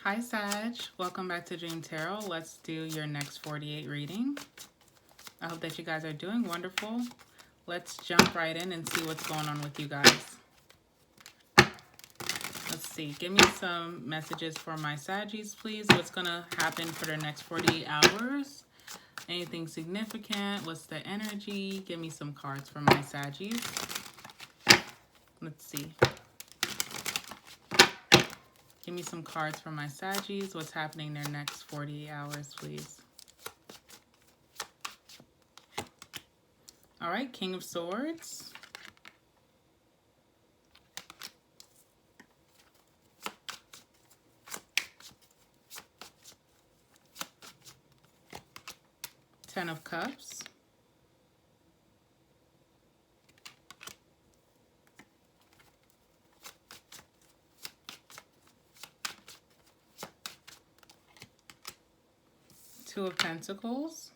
Hi Sag, welcome back to Dream Tarot. Let's do your next 48 reading. I hope that you guys are doing wonderful. Let's jump right in and see what's going on with you guys. Let's see, give me some messages for my Saggies, please. What's gonna happen for the next 48 hours? Anything significant? What's the energy? Give me some cards for my Saggies. Let's see. Give me some cards for my Saggies. What's happening their next 48 hours, please? All right, King of Swords. Ten of Cups. Two of Pentacles.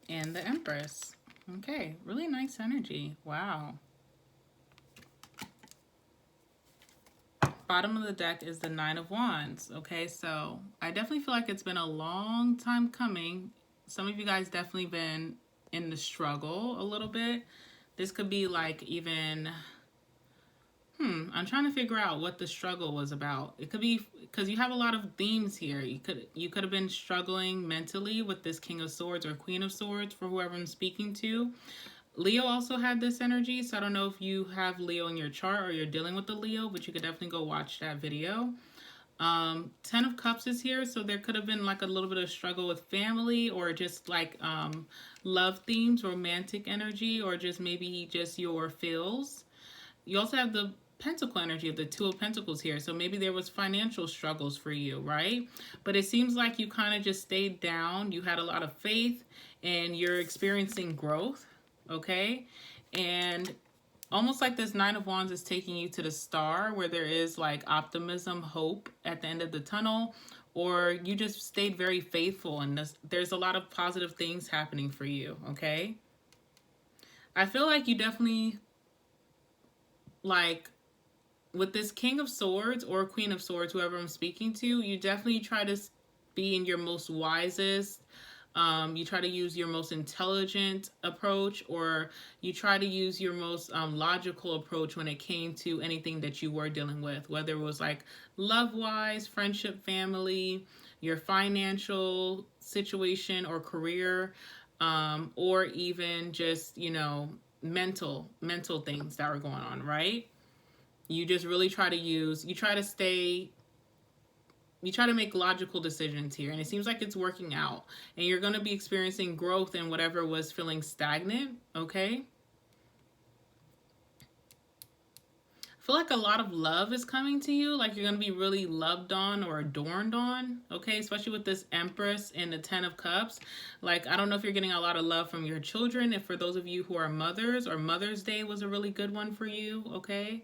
And the Empress. Okay, really nice energy. Wow. Bottom of the deck is the Nine of Wands. Okay, so I definitely feel like it's been a long time coming. Some of you guys definitely been in the struggle a little bit. This could be like even... I'm trying to figure out what the struggle was about. It could be because you have a lot of themes here. You could have been struggling mentally with this King of Swords or Queen of Swords for whoever I'm speaking to. Leo also had this energy, so I don't know if you have Leo in your chart or you're dealing with the Leo, but you could definitely go watch that video. Ten of Cups is here, so there could have been like a little bit of struggle with family or just like love themes, romantic energy, or just maybe just your feels. You also have the Pentacle energy of the Two of Pentacles here, so maybe there was financial struggles for you, right? But it seems like you kind of just stayed down. You had a lot of faith and you're experiencing growth, okay? And almost like this Nine of Wands is taking you to the star where there is like optimism, hope at the end of the tunnel, or you just stayed very faithful and there's a lot of positive things happening for you, okay? I feel like you definitely, like, with this King of Swords or Queen of Swords, whoever I'm speaking to, you definitely try to be in your most wisest. You try to use your most intelligent approach, or you try to use your most logical approach when it came to anything that you were dealing with, whether it was like love-wise, friendship, family, your financial situation or career, or even just, you know, mental things that were going on, right? You just really try to make logical decisions here, and it seems like it's working out, and you're going to be experiencing growth in whatever was feeling stagnant, okay? I feel like a lot of love is coming to you, like you're going to be really loved on or adorned on, okay? Especially with this Empress and the Ten of Cups. Like, I don't know if you're getting a lot of love from your children, if for those of you who are mothers, or Mother's Day was a really good one for you, okay?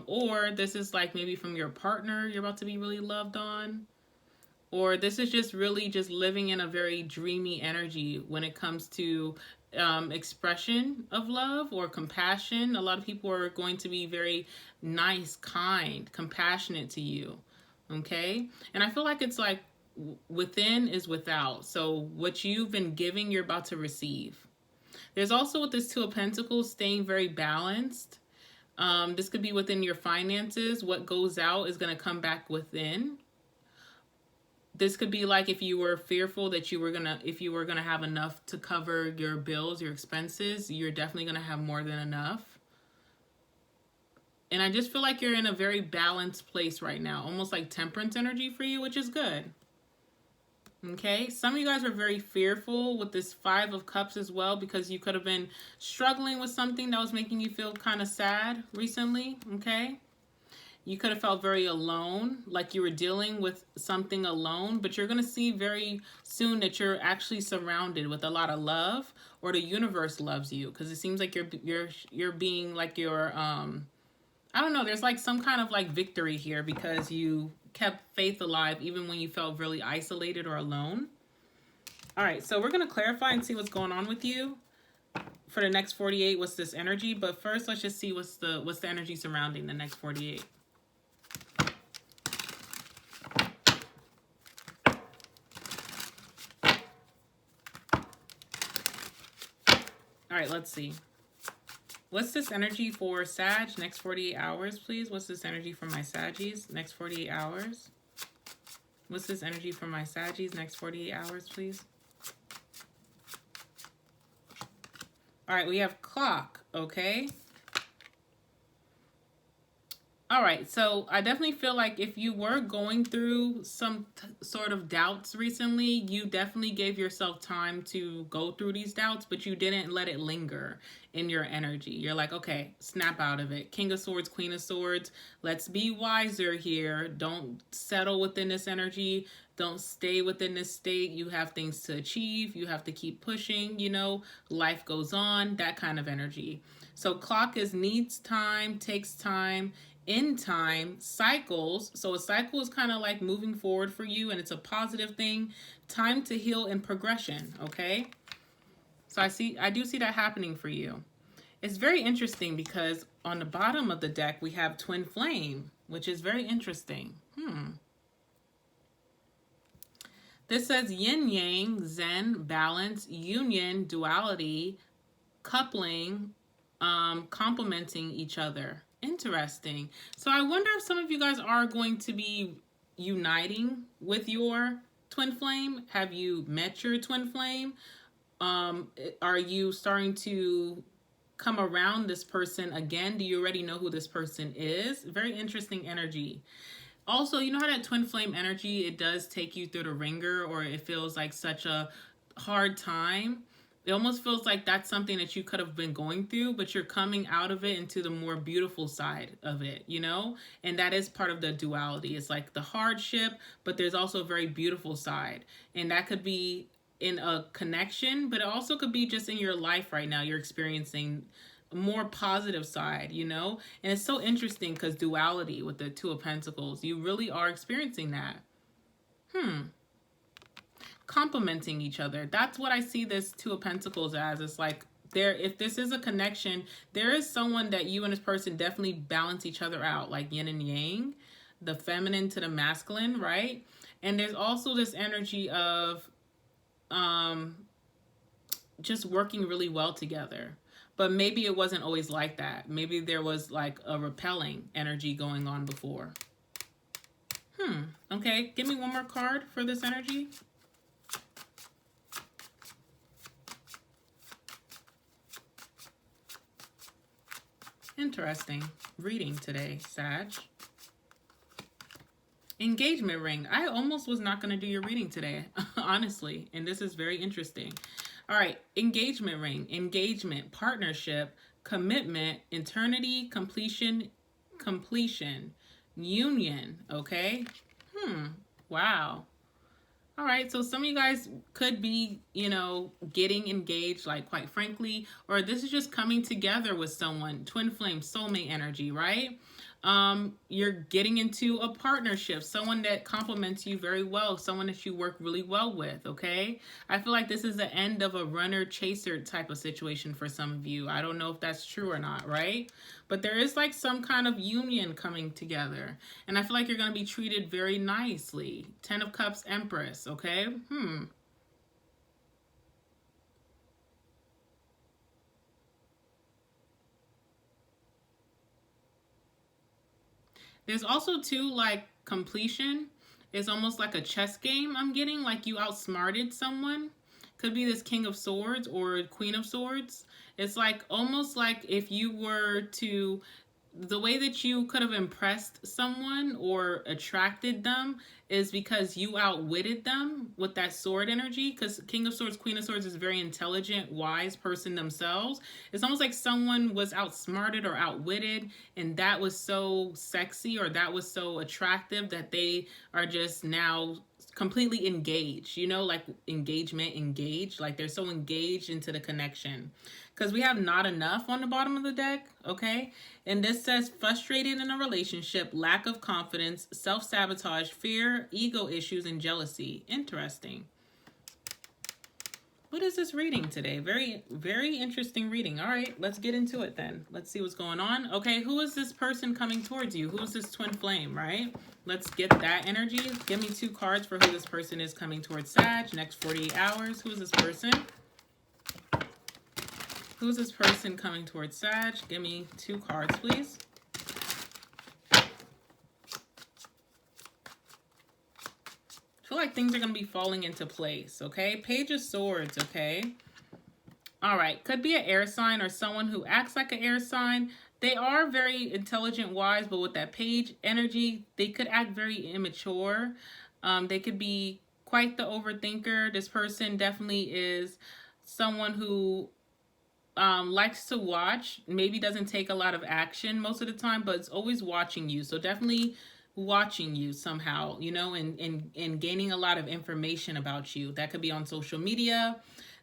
Or this is like maybe from your partner, you're about to be really loved on. Or this is just really just living in a very dreamy energy when it comes to expression of love or compassion. A lot of people are going to be very nice, kind, compassionate to you, okay? And I feel like it's like within is without. So what you've been giving, you're about to receive. There's also with this Two of Pentacles, staying very balanced. This could be within your finances. What goes out is going to come back within. This could be like if you were fearful that you were gonna have enough to cover your bills, your expenses, you're definitely gonna have more than enough. And I just feel like you're in a very balanced place right now, almost like temperance energy for you, which is good. Okay, some of you guys are very fearful with this Five of Cups as well, because you could have been struggling with something that was making you feel kind of sad recently, okay? You could have felt very alone, like you were dealing with something alone, but you're going to see very soon that you're actually surrounded with a lot of love, or the universe loves you, because it seems like you're being like your I don't know, there's like some kind of like victory here because you kept faith alive even when you felt really isolated or alone. All right, so we're going to clarify and see what's going on with you for the next 48. What's this energy? But first, let's just see what's the energy surrounding the next 48. All right, let's see. What's this energy for Sag next 48 hours, please? What's this energy for my Saggies next 48 hours? What's this energy for my Saggies next 48 hours, please? All right, we have clock, okay? All right, so I definitely feel like if you were going through some sort of doubts recently, you definitely gave yourself time to go through these doubts, but you didn't let it linger in your energy. You're like, okay, snap out of it. King of Swords, Queen of Swords, let's be wiser here. Don't settle within this energy. Don't stay within this state. You have things to achieve. You have to keep pushing, you know, life goes on, that kind of energy. So clock is needs time, takes time, in time, cycles. So a cycle is kind of like moving forward for you, and it's a positive thing. Time to heal and progression, okay? So I do see that happening for you. It's very interesting because on the bottom of the deck, we have Twin Flame, which is very interesting. This says yin yang, zen, balance, union, duality, coupling, complementing each other. Interesting. So I wonder if some of you guys are going to be uniting with your twin flame. Have you met your twin flame? Are you starting to come around this person again? Do you already know who this person is? Very interesting energy. Also, you know how that twin flame energy, it does take you through the ringer, or it feels like such a hard time. It almost feels like that's something that you could have been going through, but you're coming out of it into the more beautiful side of it, you know? And that is part of the duality. It's like the hardship, but there's also a very beautiful side. And that could be in a connection, but it also could be just in your life right now. You're experiencing a more positive side, you know? And it's so interesting because duality with the Two of Pentacles, you really are experiencing that. Complementing each other. That's what I see this Two of Pentacles as. It's like if this is a connection, there is someone that you and this person definitely balance each other out, like yin and yang, the feminine to the masculine, right? And there's also this energy of just working really well together. But maybe it wasn't always like that. Maybe there was like a repelling energy going on before. Okay, give me one more card for this energy. Interesting reading today, Sag. Engagement ring. I almost was not going to do your reading today, honestly. And this is very interesting. All right. Engagement ring. Engagement. Partnership. Commitment. Eternity. Completion. Union. Okay. Wow. All right, so some of you guys could be, you know, getting engaged, like, quite frankly, or this is just coming together with someone, twin flame, soulmate energy, right? You're getting into a partnership, someone that complements you very well, someone that you work really well with, okay? I feel like this is the end of a runner-chaser type of situation for some of you. I don't know if that's true or not, right? But there is like some kind of union coming together. And I feel like you're going to be treated very nicely. 10 of Cups, Empress, okay? There's also too, like, completion. It's almost like a chess game I'm getting, like you outsmarted someone. Could be this King of Swords or Queen of Swords. It's like almost like if you were to, the way that you could have impressed someone or attracted them is because you outwitted them with that sword energy. Because King of Swords, Queen of Swords is a very intelligent, wise person themselves. It's almost like someone was outsmarted or outwitted, and that was so sexy or that was so attractive that they are just now completely engaged, you know, like engagement, engaged, like they're so engaged into the connection. Because we have not enough on the bottom of the deck, okay? And this says frustrated in a relationship, lack of confidence, self-sabotage, fear, ego issues, and jealousy. Interesting. What is this reading today? Very, very interesting reading. All right, let's get into it then. Let's see what's going on. Okay, who is this person coming towards you? Who is this twin flame, right? Let's get that energy. Give me 2 cards for who this person is coming towards Sag. Next 48 hours. Who is this person? Who's this person coming towards Sag? Give me 2 cards, please. I feel like things are going to be falling into place, okay? Page of Swords, okay? All right, could be an air sign or someone who acts like an air sign. They are very intelligent, wise, but with that page energy, they could act very immature. They could be quite the overthinker. This person definitely is someone who likes to watch, maybe doesn't take a lot of action most of the time, but it's always watching you. So definitely watching you somehow, you know, and gaining a lot of information about you. That could be on social media.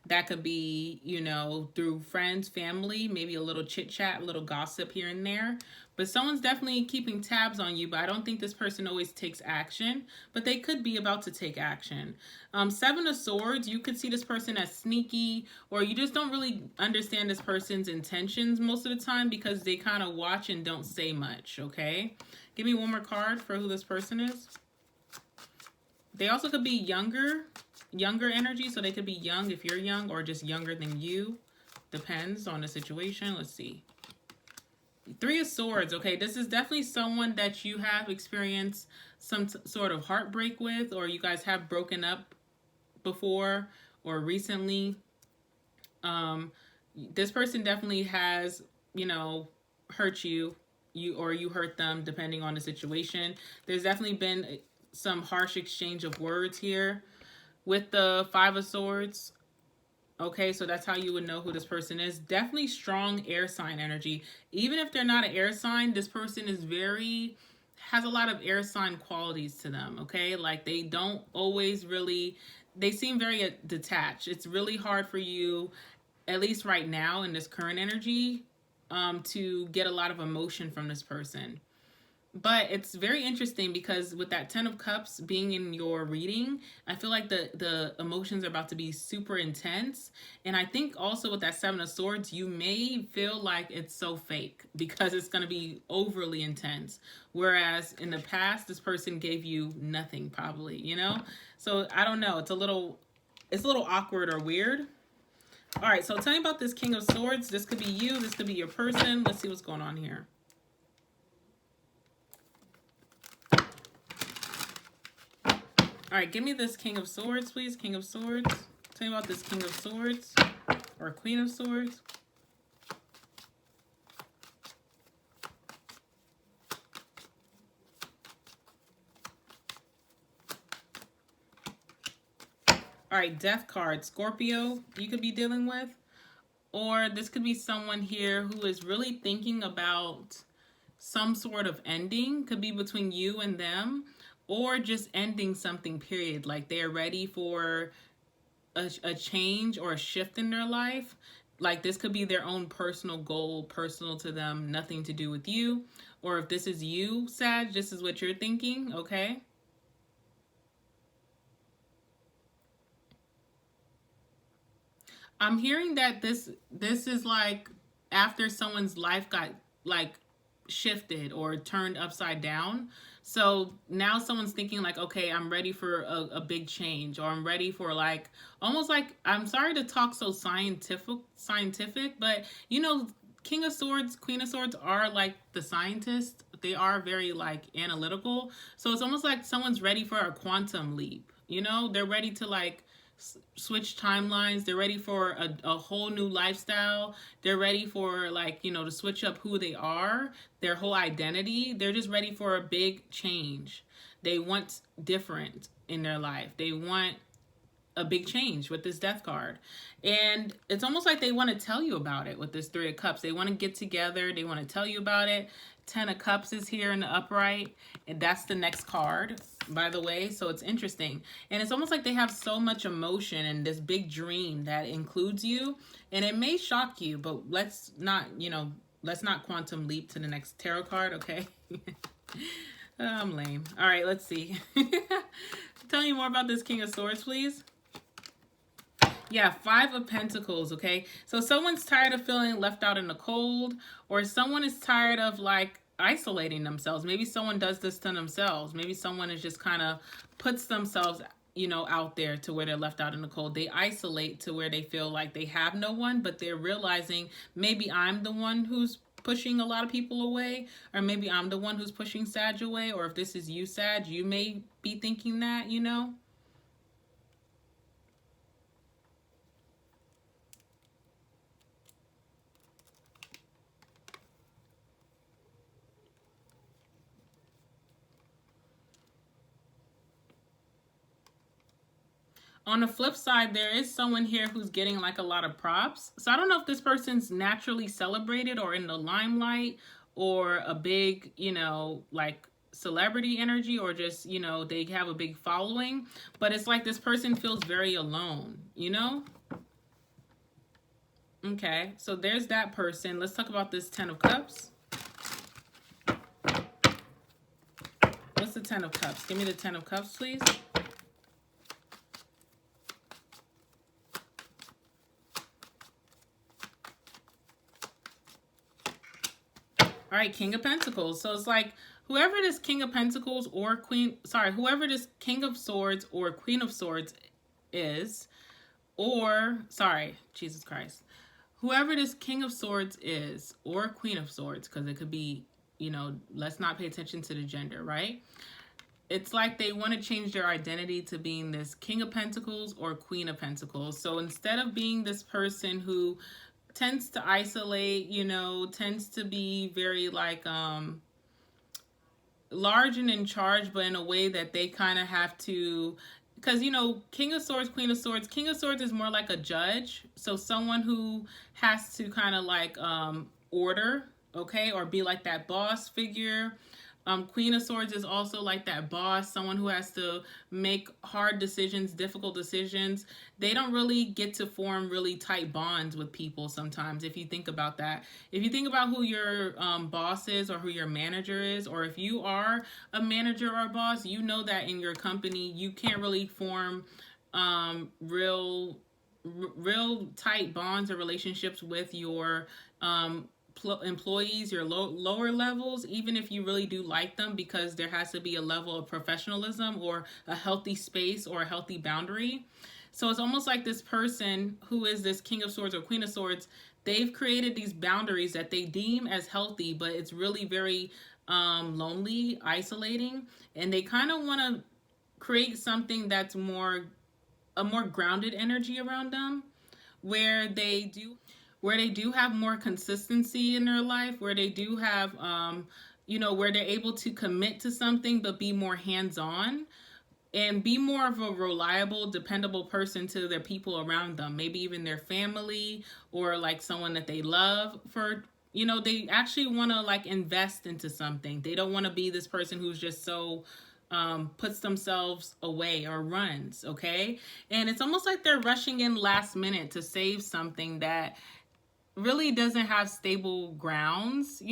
That could be, you know, through friends, family, maybe a little chit chat, a little gossip here and there. But someone's definitely keeping tabs on you, but I don't think this person always takes action, but they could be about to take action. 7 of Swords, you could see this person as sneaky, or you just don't really understand this person's intentions most of the time because they kind of watch and don't say much, okay? Give me one more card for who this person is. They also could be younger energy, so they could be young if you're young, or just younger than you. Depends on the situation. Let's see. 3 of Swords, okay? This is definitely someone that you have experienced some sort of heartbreak with, or you guys have broken up before or recently. This person definitely has, you know, hurt you, or you hurt them, depending on the situation. There's definitely been some harsh exchange of words here with the 5 of Swords. Okay, so that's how you would know who this person is. Definitely strong air sign energy. Even if they're not an air sign, this person is has a lot of air sign qualities to them, okay? Like they don't always really, they seem very detached. It's really hard for you, at least right now in this current energy, to get a lot of emotion from this person. But it's very interesting because with that 10 of Cups being in your reading, I feel like the emotions are about to be super intense. And I think also with that 7 of Swords, you may feel like it's so fake because it's going to be overly intense. Whereas in the past, this person gave you nothing probably, you know? So I don't know. It's a little awkward or weird. All right, so tell me about this King of Swords. This could be you. This could be your person. Let's see what's going on here. All right, give me this King of Swords, please. King of Swords. Tell me about this King of Swords or Queen of Swords. All right, Death card. Scorpio, you could be dealing with. Or this could be someone here who is really thinking about some sort of ending. Could be between you and them. Or just ending something, period. Like they're ready for a change or a shift in their life. Like this could be their own personal goal, personal to them, nothing to do with you. Or if this is you, Sag, this is what you're thinking, okay? I'm hearing that this is like after someone's life got like shifted or turned upside down. So now someone's thinking like, okay, I'm ready for a big change, or I'm ready for like, almost like, I'm sorry to talk so scientific, but you know, King of Swords, Queen of Swords are like the scientists. They are very like analytical. So it's almost like someone's ready for a quantum leap. You know, they're ready to like switch timelines. They're ready for a whole new lifestyle. They're ready for like, you know, to switch up who they are, their whole identity. They're just ready for a big change. They want different in their life. They want a big change with this Death card. And it's almost like they want to tell you about it with this 3 of Cups. They want to get together. They want to tell you about it. 10 of Cups is here in the upright. And that's the next card. by the way, so it's interesting. And it's almost like they have so much emotion and this big dream that includes you, and it may shock you, but let's not, let's not quantum leap to the next tarot card, okay? I'm lame. All right, let's see. Tell me more about this King of Swords, please. Yeah, 5 of Pentacles, okay? So someone's tired of feeling left out in the cold, or someone is tired of like isolating themselves. Maybe someone does this to themselves. Maybe someone is just kind of puts themselves, out there to where they're left out in the cold. They isolate to where they feel like they have no one, but they're realizing maybe I'm the one who's pushing a lot of people away, or maybe I'm the one who's pushing Sag away, or if this is you, Sag, you may be thinking that, On the flip side, there is someone here who's getting like a lot of props. So I don't know if this person's naturally celebrated or in the limelight or a big, like celebrity energy, or just, they have a big following. But it's like this person feels very alone, Okay, so there's that person. Let's talk about this 10 of Cups. What's the 10 of Cups? Give me the 10 of Cups, please. All right, King of Pentacles. So it's like whoever this King of Pentacles or whoever this King of Swords or Queen of Swords is, Jesus Christ. Whoever this King of Swords is or Queen of Swords, because it could be, let's not pay attention to the gender, right? It's like they want to change their identity to being this King of Pentacles or Queen of Pentacles. So instead of being this person who tends to isolate, tends to be very like large and in charge, but in a way that they kind of have to, because King of Swords, Queen of Swords, King of Swords is more like a judge, so someone who has to kind of like order, okay, or be like that boss figure. Queen of Swords is also like that boss, someone who has to make hard decisions, difficult decisions. They don't really get to form really tight bonds with people sometimes, if you think about that. If you think about who your boss is or who your manager is, or if you are a manager or a boss, you know that in your company, you can't really form real tight bonds or relationships with your employees, your lower levels, even if you really do like them, because there has to be a level of professionalism or a healthy space or a healthy boundary. So it's almost like this person who is this King of Swords or Queen of Swords, they've created these boundaries that they deem as healthy, but it's really very lonely, isolating, and they kind of want to create something that's a more grounded energy around them, where they do have more consistency in their life, where they do have, where they're able to commit to something, but be more hands-on and be more of a reliable, dependable person to their people around them, maybe even their family or like someone that they love for, they actually want to like invest into something. They don't want to be this person who's just so puts themselves away or runs, okay? And it's almost like they're rushing in last minute to save something that really doesn't have stable grounds,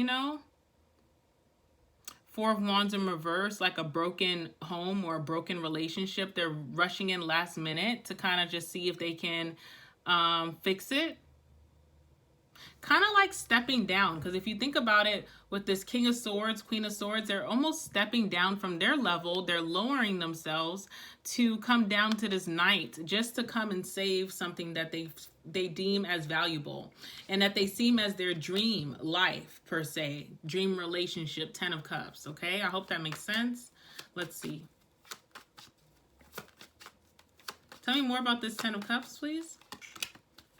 Four of Wands in reverse, like a broken home or a broken relationship. They're rushing in last minute to kind of just see if they can fix it. Kind of like stepping down, because if you think about it, with this King of Swords, Queen of Swords, they're almost stepping down from their level. They're lowering themselves to come down to this Knight, just to come and save something that they deem as valuable and that they seem as their dream life, per se, dream relationship. 10 of Cups, okay? I hope that makes sense. Let's see. Tell me more about this 10 of Cups, please.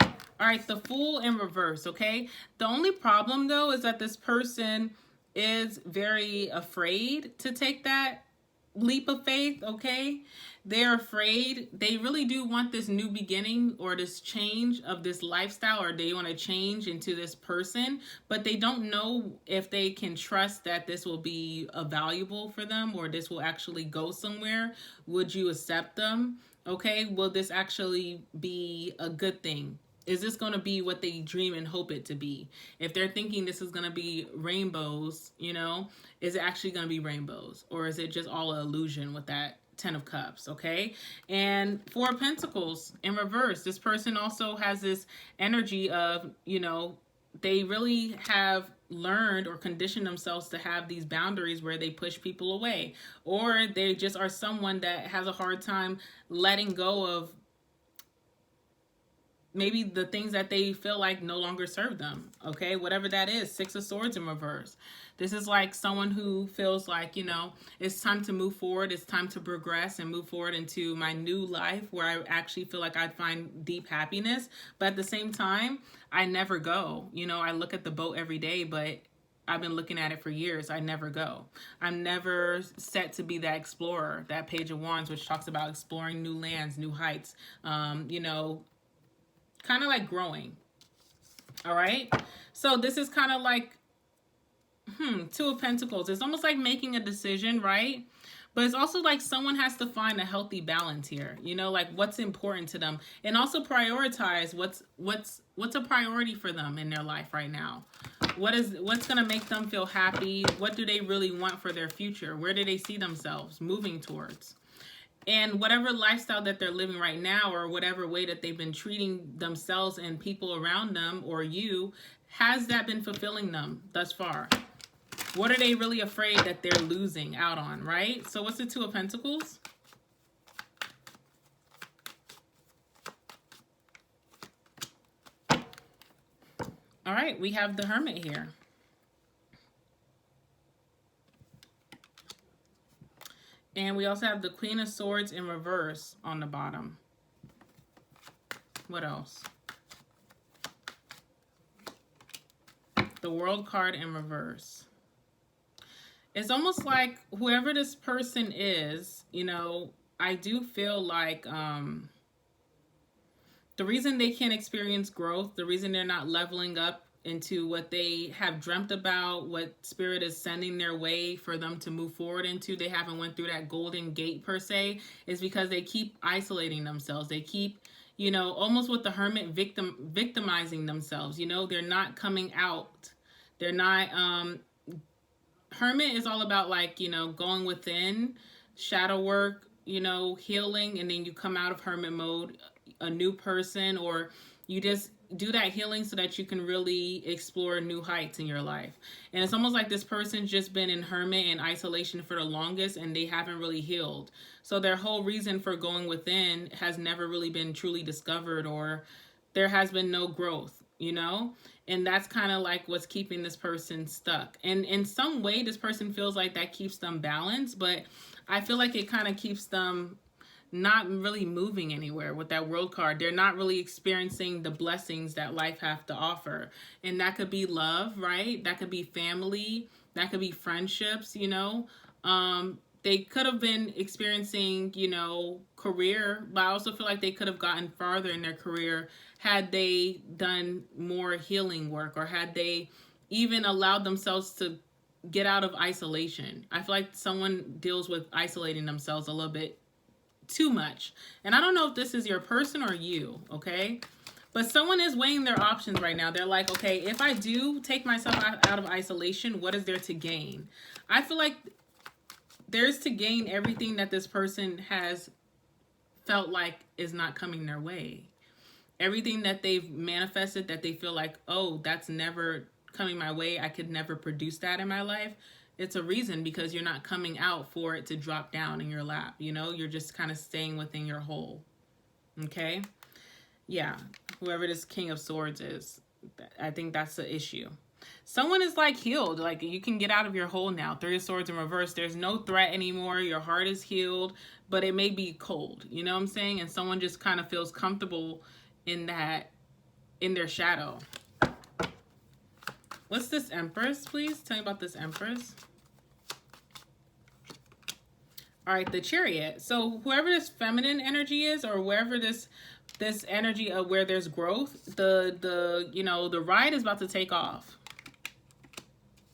All right, the Fool in reverse, okay? The only problem, though, is that this person is very afraid to take that leap of faith, okay? They're afraid. They really do want this new beginning or this change of this lifestyle, or they want to change into this person, but they don't know if they can trust that this will be valuable for them, or this will actually go somewhere. Would you accept them? Okay, will this actually be a good thing? Is this going to be what they dream and hope it to be? If they're thinking this is going to be rainbows, you know, is it actually going to be rainbows? Or is it just all an illusion with that Ten of Cups, okay? And Four of Pentacles in reverse. This person also has this energy of, you know, they really have learned or conditioned themselves to have these boundaries where they push people away. Or they just are someone that has a hard time letting go of maybe the things that they feel like no longer serve them, okay? Whatever that is. Six of Swords in reverse. This is like someone who feels like, you know, it's time to move forward. It's time to progress and move forward into my new life where I actually feel like I'd find deep happiness. But at the same time, I never go. You know, I look at the boat every day, but I've been looking at it for years. I never go. I'm never set to be that explorer. That Page of Wands, which talks about exploring new lands, new heights, you know, kind of like growing. All right. So this is kind of like, Two of Pentacles. It's almost like making a decision, right? But it's also like someone has to find a healthy balance here. You know, like what's important to them, and also prioritize what's a priority for them in their life right now. What's going to make them feel happy? What do they really want for their future? Where do they see themselves moving towards? And whatever lifestyle that they're living right now, or whatever way that they've been treating themselves and people around them or you, has that been fulfilling them thus far? What are they really afraid that they're losing out on, right? So what's the Two of Pentacles? All right, we have the Hermit here. And we also have the Queen of Swords in reverse on the bottom. What else? The World card in reverse. It's almost like whoever this person is, you know, I do feel like the reason they can't experience growth, the reason they're not leveling up into what they have dreamt about, what Spirit is sending their way for them to move forward into, they haven't went through that golden gate per se, is because they keep isolating themselves. They keep, you know, almost with the Hermit, victimizing themselves. You know, they're not coming out. They're not, Hermit is all about, like, you know, going within, shadow work, you know, healing, and then you come out of Hermit mode, a new person, or you just do that healing so that you can really explore new heights in your life. And it's almost like this person's just been in Hermit and isolation for the longest, and they haven't really healed. So their whole reason for going within has never really been truly discovered, or there has been no growth, you know? And that's kind of like what's keeping this person stuck. And in some way, this person feels like that keeps them balanced, but I feel like it kind of keeps them not really moving anywhere with that World card. They're not really experiencing the blessings that life have to offer. And that could be love, right? That could be family. That could be friendships, you know. They could have been experiencing, you know, career, but I also feel like they could have gotten farther in their career had they done more healing work, or had they even allowed themselves to get out of isolation. I feel like someone deals with isolating themselves a little bit too much. And I don't know if this is your person or you, okay? But someone is weighing their options right now. They're like, okay, if I do take myself out of isolation, what is there to gain? I feel like there's to gain everything that this person has felt like is not coming their way. Everything that they've manifested that they feel like, oh, that's never coming my way. I could never produce that in my life. It's a reason, because you're not coming out for it to drop down in your lap. You know, you're just kind of staying within your hole. Okay? Yeah. Whoever this King of Swords is, I think that's the issue. Someone is like healed. Like, you can get out of your hole now. Three of Swords in reverse. There's no threat anymore. Your heart is healed, but it may be cold. You know what I'm saying? And someone just kind of feels comfortable in that, in their shadow. What's this Empress, please? Tell me about this Empress. All right, the Chariot. So whoever this feminine energy is, or wherever this energy of where there's growth, the ride is about to take off.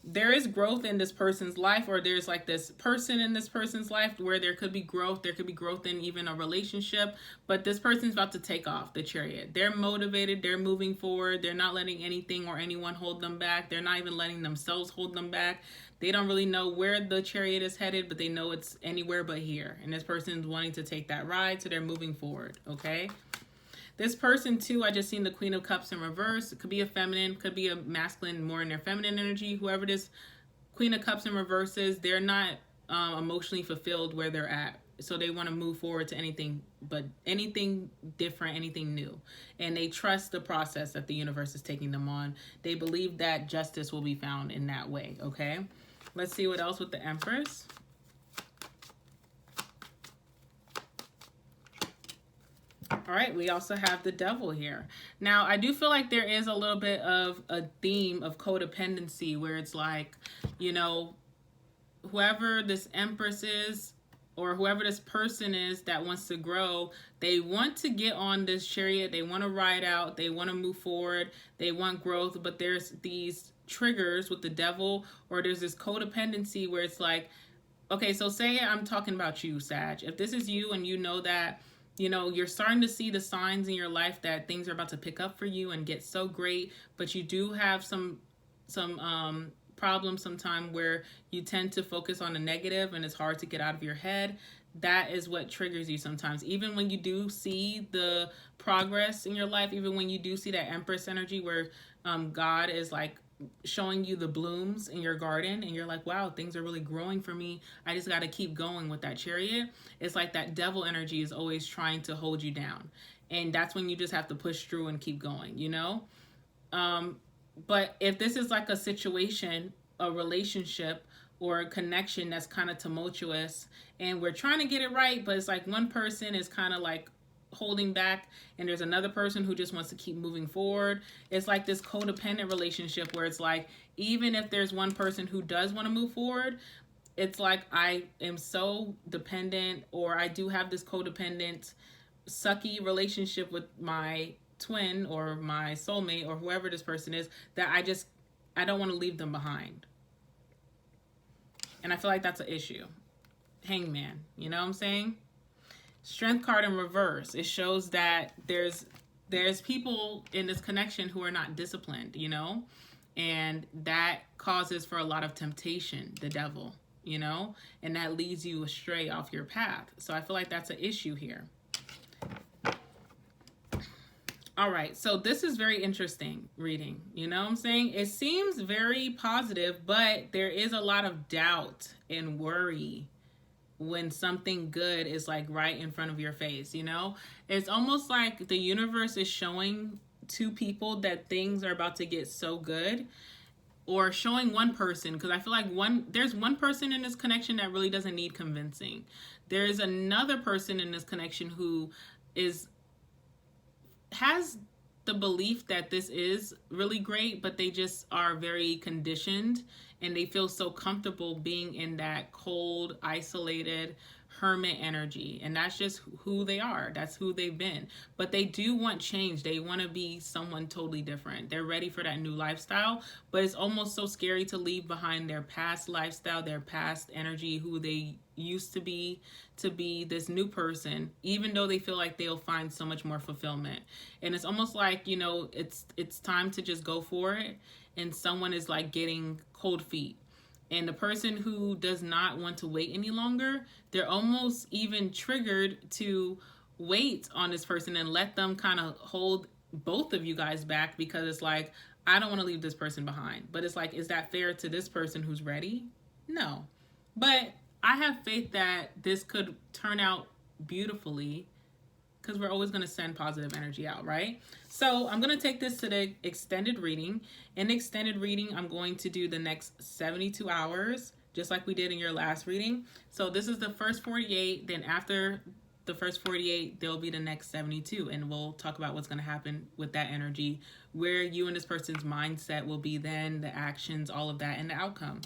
There is growth in this person's life, or there's like this person in this person's life where there could be growth. There could be growth in even a relationship, but this person's about to take off, the Chariot. They're motivated. They're moving forward. They're not letting anything or anyone hold them back. They're not even letting themselves hold them back. They don't really know where the Chariot is headed, but they know it's anywhere but here. And this person's wanting to take that ride, so they're moving forward, okay? This person, too, I just seen the Queen of Cups in reverse. It could be a feminine, could be a masculine, more in their feminine energy. Whoever this Queen of Cups in reverse is, they're not emotionally fulfilled where they're at. So they want to move forward to anything, but anything different, anything new. And they trust the process that the universe is taking them on. They believe that justice will be found in that way, okay? Let's see what else with the Empress. All right, we also have the Devil here. Now, I do feel like there is a little bit of a theme of codependency where it's like, you know, whoever this Empress is, or whoever this person is that wants to grow, they want to get on this Chariot. They want to ride out. They want to move forward. They want growth, but there's these triggers with the Devil, or there's this codependency where it's like, okay, so say I'm talking about you, Sag. If this is you and you know that, you know, you're starting to see the signs in your life that things are about to pick up for you and get so great, but you do have some problems sometime where you tend to focus on the negative and it's hard to get out of your head. That is what triggers you sometimes. Even when you do see the progress in your life, even when you do see that Empress energy where God is like showing you the blooms in your garden and you're like, wow, things are really growing for me. I just got to keep going with that Chariot. It's like that Devil energy is always trying to hold you down. And that's when you just have to push through and keep going, you know? But if this is like a situation, a relationship, or a connection that's kind of tumultuous and we're trying to get it right, but it's like one person is kind of like holding back and there's another person who just wants to keep moving forward. It's like this codependent relationship where it's like, even if there's one person who does want to move forward, it's like I am so dependent, or I do have this codependent, sucky relationship with my twin or my soulmate or whoever this person is, that I don't want to leave them behind. And I feel like that's an issue. Hangman, you know what I'm saying? Strength card in reverse. It shows that there's people in this connection who are not disciplined, you know? And that causes for a lot of temptation, the Devil, you know? And that leads you astray off your path. So I feel like that's an issue here. All right, so this is very interesting reading, you know what I'm saying? It seems very positive, but there is a lot of doubt and worry when something good is like right in front of your face, you know? It's almost like the universe is showing two people that things are about to get so good, or showing one person, because I feel like there's one person in this connection that really doesn't need convincing. There's another person in this connection who has the belief that this is really great, but they just are very conditioned and they feel so comfortable being in that cold, isolated hermit energy. And that's just who they are. That's who they've been. But they do want change. They want to be someone totally different. They're ready for that new lifestyle, but it's almost so scary to leave behind their past lifestyle, their past energy, who they used to be this new person, even though they feel like they'll find so much more fulfillment. And it's almost like, you know, it's time to just go for it. And someone is like getting cold feet. And the person who does not want to wait any longer, they're almost even triggered to wait on this person and let them kind of hold both of you guys back, because it's like, I don't want to leave this person behind. But it's like, is that fair to this person who's ready? No. But I have faith that this could turn out beautifully, because we're always going to send positive energy out, right? So I'm going to take this to the extended reading. In the extended reading, I'm going to do the next 72 hours, just like we did in your last reading. So this is the first 48. Then after the first 48, there'll be the next 72. And we'll talk about what's going to happen with that energy, where you and this person's mindset will be then, the actions, all of that, and the outcome.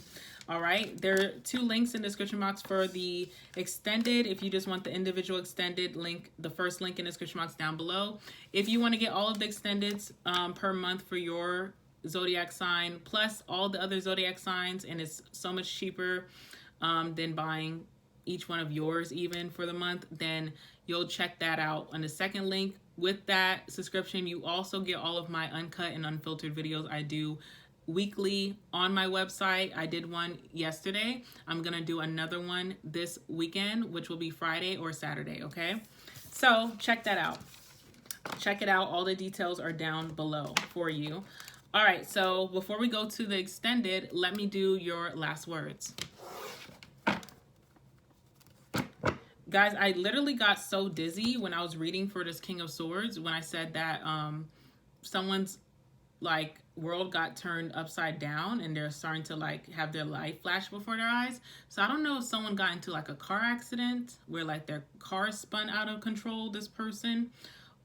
All right. There are 2 links in the description box for the extended. If you just want the individual extended link, the first link in the description box down below. If you want to get all of the extendeds per month for your zodiac sign, plus all the other zodiac signs, and it's so much cheaper than buying each one of yours even for the month, then you'll check that out on the second link. With that subscription, you also get all of my uncut and unfiltered videos I do weekly on my website. I did one yesterday. I'm gonna do another one this weekend, which will be Friday or Saturday. Okay, so check that out. Check it out. All the details are down below for you. All right, so before we go to the extended, let me do your last words. Guys, I literally got so dizzy when I was reading for this King of Swords when I said that someone's like world got turned upside down and they're starting to like have their life flash before their eyes. So I don't know if someone got into like a car accident where like their car spun out of control, this person,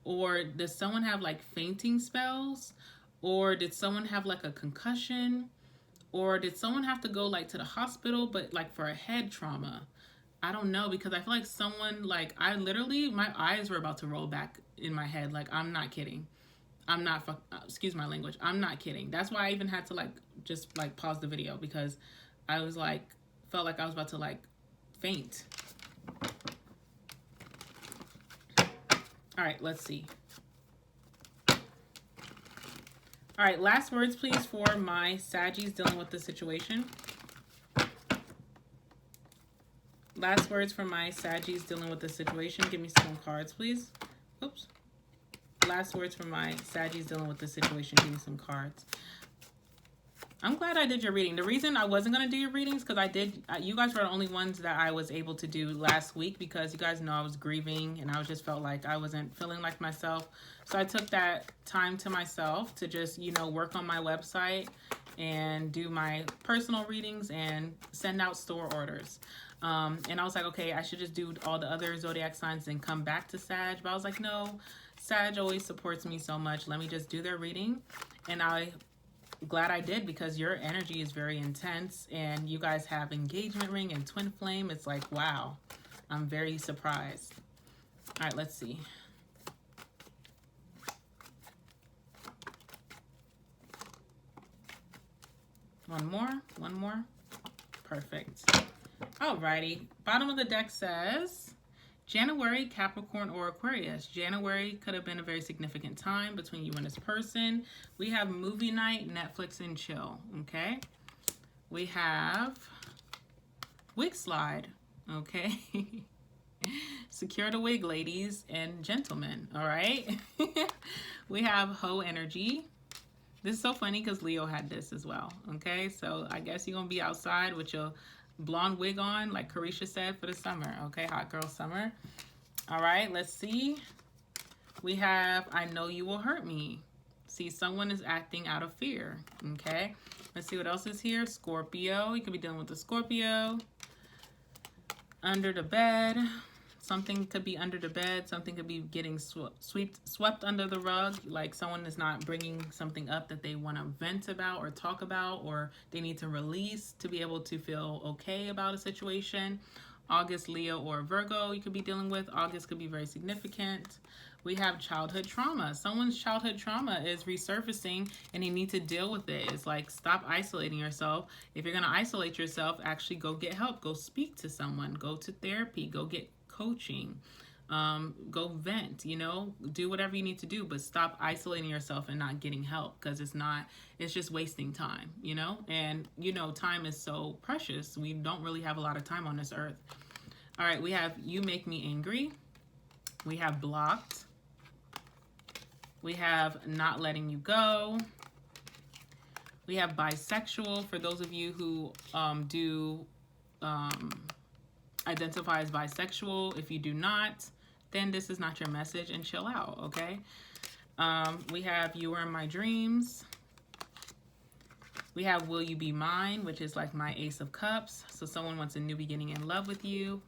or does someone have like fainting spells, or did someone have like a concussion, or did someone have to go like to the hospital but like for a head trauma? I don't know, because I feel like someone, like, I literally, my eyes were about to roll back in my head. Like, I'm not kidding. I'm not, excuse my language. I'm not kidding. That's why I even had to, like, just, like, pause the video, because I was, like, felt like I was about to, like, faint. All right, let's see. All right, last words, please, for my Saggies dealing with the situation. Last words for my Saggies dealing with the situation. Give me some cards, please. Oops. Last words for my Saggies dealing with the situation. Give me some cards. I'm glad I did your reading. The reason I wasn't going to do your readings because I did. You guys were the only ones that I was able to do last week because you guys know I was grieving and I just felt like I wasn't feeling like myself. So I took that time to myself to just, you know, work on my website and do my personal readings and send out store orders. And I was like, okay, I should just do all the other zodiac signs and come back to Sag. But I was like, no, Sag always supports me so much. Let me just do their reading. And I'm glad I did, because your energy is very intense and you guys have engagement ring and twin flame. It's like, wow, I'm very surprised. All right, let's see. One more. Perfect. Alrighty, bottom of the deck says January, Capricorn, or Aquarius. January could have been a very significant time between you and this person. We have movie night, Netflix, and chill, okay? We have wig slide, okay? Secure the wig, ladies and gentlemen, all right? We have hoe energy. This is so funny because Leo had this as well, okay? So I guess you're going to be outside with your blonde wig on, like Carisha said, for the summer, okay? Hot girl summer. All right, let's see. We have I know you will hurt me. See, someone is acting out of fear, okay? Let's see what else is here. Scorpio. You could be dealing with the Scorpio. Under the bed. Something could be under the bed. Something could be getting swept under the rug. Like someone is not bringing something up that they want to vent about or talk about, or they need to release to be able to feel okay about a situation. August, Leo, or Virgo you could be dealing with. August could be very significant. We have childhood trauma. Someone's childhood trauma is resurfacing and you need to deal with it. It's like, stop isolating yourself. If you're going to isolate yourself, actually go get help. Go speak to someone. Go to therapy. Go get coaching. Go vent, you know, do whatever you need to do, but stop isolating yourself and not getting help, because it's just wasting time, you know? And, you know, time is so precious. We don't really have a lot of time on this earth. All right, we have you make me angry. We have blocked. We have not letting you go. We have bisexual, for those of you who identify as bisexual. If you do not, then this is not your message and chill out, okay? We have you are in my dreams. We have will you be mine, which is like my Ace of Cups. So someone wants a new beginning in love with you.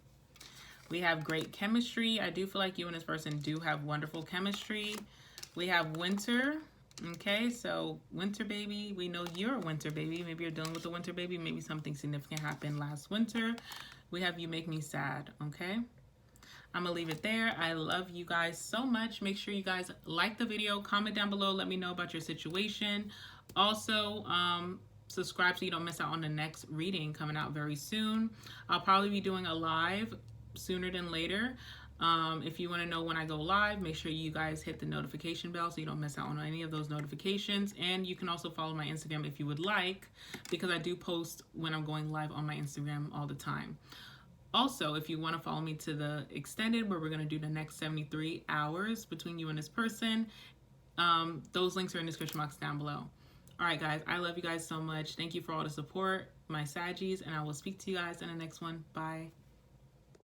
We have great chemistry. I do feel like you and this person do have wonderful chemistry. We have winter. Okay, so winter baby, we know you're a winter baby. Maybe you're dealing with a winter baby. Maybe something significant happened last winter. We have you make me sad, okay? I'm gonna leave it there. I love you guys so much. Make sure you guys like the video, comment down below, let me know about your situation. Also, subscribe so you don't miss out on the next reading coming out very soon. I'll probably be doing a live sooner than later. If you want to know when I go live, make sure you guys hit the notification bell so you don't miss out on any of those notifications. And you can also follow my Instagram if you would like, because I do post when I'm going live on my Instagram all the time. Also, if you want to follow me to the extended, where we're going to do the next 73 hours between you and this person, those links are in the description box down below. All right, guys, I love you guys so much. Thank you for all the support, my Saggies, and I will speak to you guys in the next one. Bye.